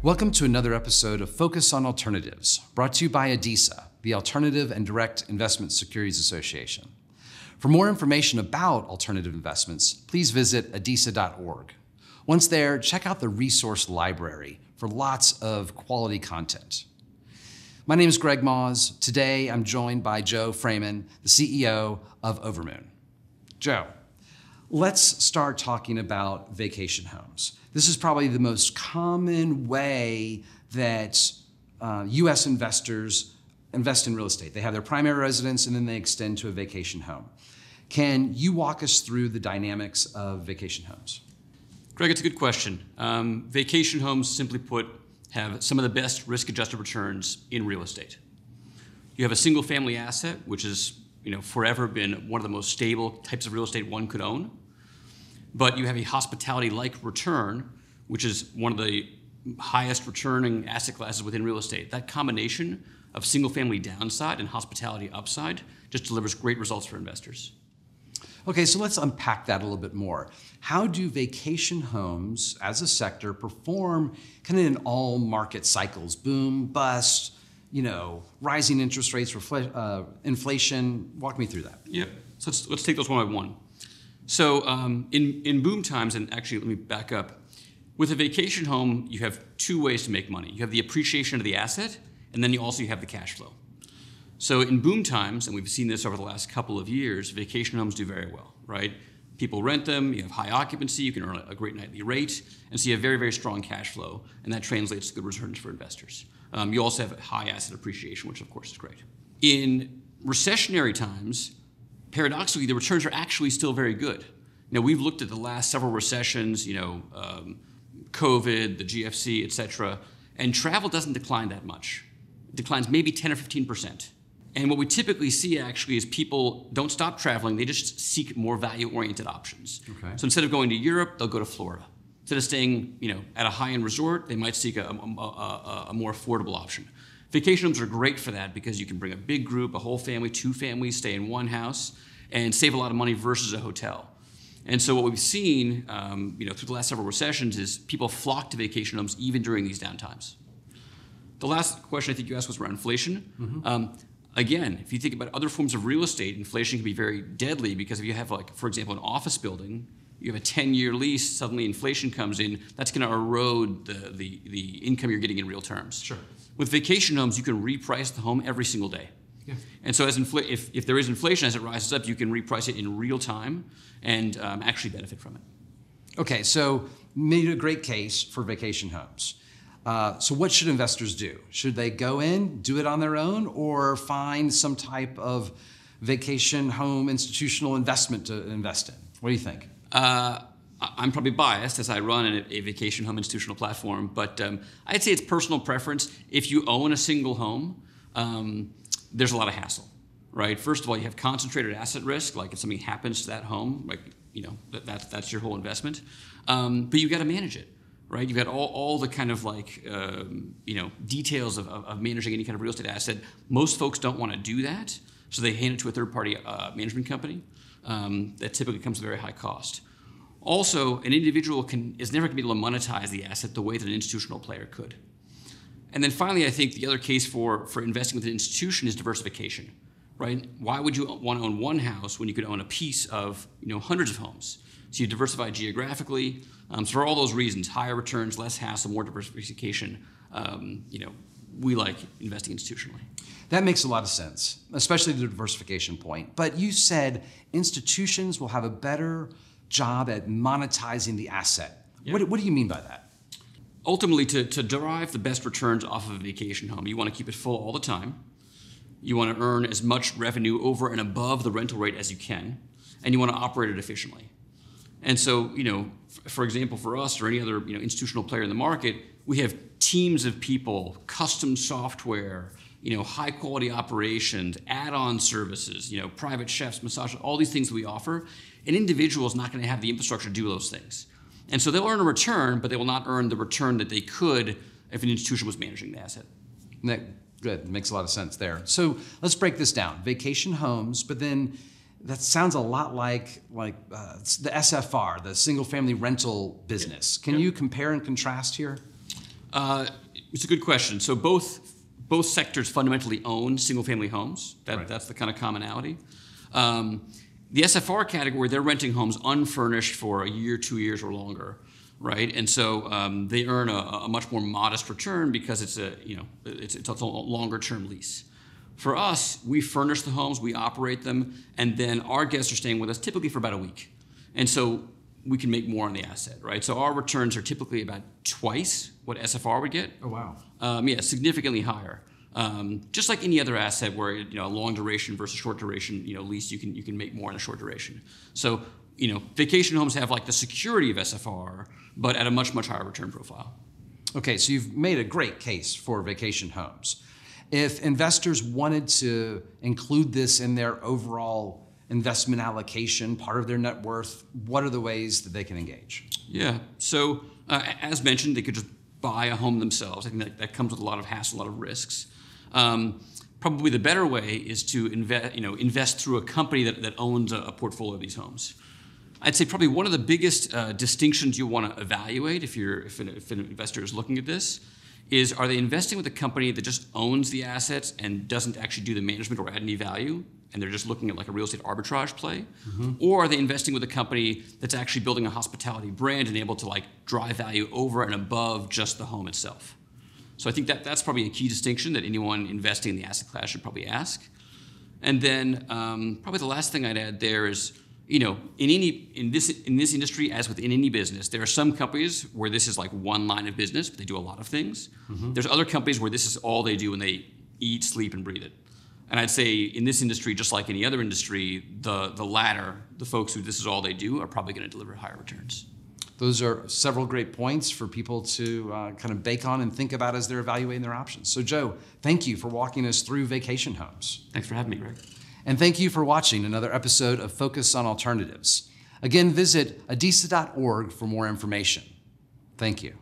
Welcome to another episode of Focus on Alternatives, brought to you by ADISA, the Alternative and Direct Investment Securities Association. For more information about alternative investments, please visit adisa.org. Once there, check out the resource library for lots of quality content. My name is Greg Mausz. Today, I'm joined by Joe Fraiman, the CEO of Overmoon. Joe, let's start talking about vacation homes. This is probably the most common way that U.S. investors invest in real estate. They have their primary residence and then they extend to a vacation home. Can you walk us through the dynamics of vacation homes? Greg, it's a good question. Vacation homes, simply put, have some of the best risk-adjusted returns in real estate. You have a single-family asset, which has forever been one of the most stable types of real estate one could own. But you have a hospitality-like return, which is one of the highest returning asset classes within real estate. That combination of single-family downside and hospitality upside just delivers great results for investors. Okay, so let's unpack that a little bit more. How do vacation homes as a sector perform kind of in all market cycles? Boom, bust, rising interest rates, inflation. Walk me through that. Yeah, so let's take those one by one. So in boom times, and actually let me back up, with a vacation home, you have two ways to make money. You have the appreciation of the asset, and then you have the cash flow. So in boom times, and we've seen this over the last couple of years, vacation homes do very well, right? People rent them, you have high occupancy, you can earn a great nightly rate, and so you have very, very strong cash flow, and that translates to good returns for investors. You also have high asset appreciation, which of course is great. In recessionary times, paradoxically, the returns are actually still very good. We've looked at the last several recessions, COVID, the GFC, et cetera, and travel doesn't decline that much. It declines maybe 10 or 15%. And what we typically see actually is people don't stop traveling, they just seek more value-oriented options. Okay. So instead of going to Europe, they'll go to Florida. Instead of staying at a high-end resort, they might seek a more affordable option. Vacation homes are great for that because you can bring a big group, a whole family, two families, stay in one house, and save a lot of money versus a hotel. And so what we've seen through the last several recessions is people flock to vacation homes even during these downtimes. The last question I think you asked was around inflation. Mm-hmm. Again, if you think about other forms of real estate, inflation can be very deadly because if you have, for example, an office building, you have a 10-year lease, suddenly inflation comes in, that's going to erode the income you're getting in real terms. Sure. With vacation homes, you can reprice the home every single day. Yeah. And so if there is inflation as it rises up, you can reprice it in real time and actually benefit from it. Okay, so made a great case for vacation homes. So what should investors do? Should they go in, do it on their own, or find some type of vacation home institutional investment to invest in? What do you think? I'm probably biased as I run a vacation home institutional platform, but I'd say it's personal preference. If you own a single home, there's a lot of hassle, right? First of all, you have concentrated asset risk, like if something happens to that home, that's your whole investment. But you've got to manage it, right? You've got all the kind of details of managing any kind of real estate asset. Most folks don't want to do that, so they hand it to a third-party management company. That typically comes at a very high cost. Also, an individual is never going to be able to monetize the asset the way that an institutional player could. And then finally, I think the other case for investing with an institution is diversification, right? Why would you want to own one house when you could own a piece of hundreds of homes? So you diversify geographically. So for all those reasons, higher returns, less hassle, more diversification, we like investing institutionally. That makes a lot of sense, especially the diversification point. But you said institutions will have a better job at monetizing the asset. Yeah. What do you mean by that? Ultimately, to derive the best returns off of a vacation home, you want to keep it full all the time. You want to earn as much revenue over and above the rental rate as you can, and you want to operate it efficiently. And so, for example, for us or any other institutional player in the market, we have teams of people, custom software, high quality operations, add-on services, private chefs, massage, all these things that we offer. An individual is not going to have the infrastructure to do those things. And so they'll earn a return, but they will not earn the return that they could if an institution was managing the asset. Good, makes a lot of sense there. So let's break this down. Vacation homes, but then that sounds a lot like the SFR, the single family rental business. Can you compare and contrast here? It's a good question. So both sectors fundamentally own single-family homes. Right. That's the kind of commonality. The SFR category, they're renting homes unfurnished for a year, 2 years, or longer, right? And so they earn a much more modest return because it's a longer-term lease. For us, we furnish the homes, we operate them, and then our guests are staying with us typically for about a week. And so we can make more on the asset, right? So our returns are typically about twice what SFR would get. Oh, wow. Significantly higher. Just like any other asset where a long duration versus short duration lease, you can make more in a short duration. So vacation homes have like the security of SFR, but at a much higher return profile. Okay, so you've made a great case for vacation homes. If investors wanted to include this in their overall investment allocation, part of their net worth, what are the ways that they can engage? Yeah, so as mentioned, they could just buy a home themselves. I think that comes with a lot of hassle, a lot of risks. Probably the better way is to invest through a company that owns a portfolio of these homes. I'd say probably one of the biggest distinctions you want to evaluate if an investor is looking at this is, are they investing with a company that just owns the assets and doesn't actually do the management or add any value, and they're just looking at like a real estate arbitrage play? Mm-hmm. Or are they investing with a company that's actually building a hospitality brand and able to like drive value over and above just the home itself? So I think that's probably a key distinction that anyone investing in the asset class should probably ask. And then probably the last thing I'd add there is, in this industry, as within any business, there are some companies where this is like one line of business, but they do a lot of things. Mm-hmm. There's other companies where this is all they do and they eat, sleep, and breathe it. And I'd say in this industry, just like any other industry, the latter, the folks who this is all they do, are probably going to deliver higher returns. Those are several great points for people to kind of bake on and think about as they're evaluating their options. So Joe, thank you for walking us through vacation homes. Thanks for having me, Greg. And thank you for watching another episode of Focus on Alternatives. Again, visit adisa.org for more information. Thank you.